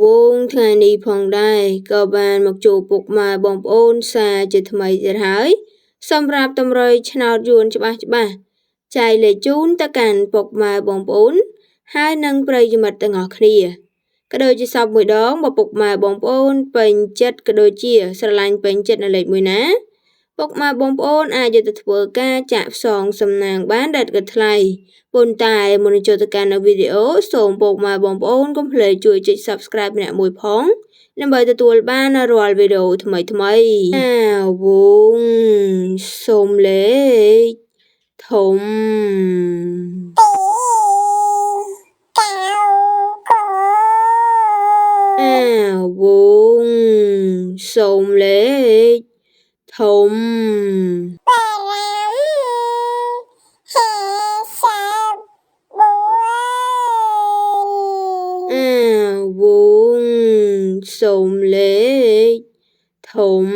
វងថ្ងៃនេះផងដែរក៏បានមកជួបពុកម៉ែបងប្អូនសារជាថ្មីទៀតហើយសម្រាប់តម្រុយឆ្នោតយួនច្បាស់ចែកលេខជូនទៅកាន់ពុកម៉ែបងប្អូនហើយនិងប្រិយមិត្តទាំងអស់គ្នាក៏ដូចជាសពមួយដងបើពុកម៉ែបងប្អូនពេញចិត្តក៏ដូចជាស្រឡាញ់ពេញចិត្តនៅលេខមួយណាពុកម៉ែបងប្អូនអាចយកទៅធ្វើការចាក់ផ្សងសំណាងបានដែលក៏ថ្លៃប៉ុន្តែមុននឹងចូលទៅកាន់នៅវីដេអូសូមពុកម៉ែបងប្អូនកុំភ្លេចជួយចុច Subscribe ម្នាក់មួយផងដើម្បីទទួលបានរាល់វីដេអូថ្មីវងសូមលេខធំវងសូមលេខធំវងសូមលេខធំ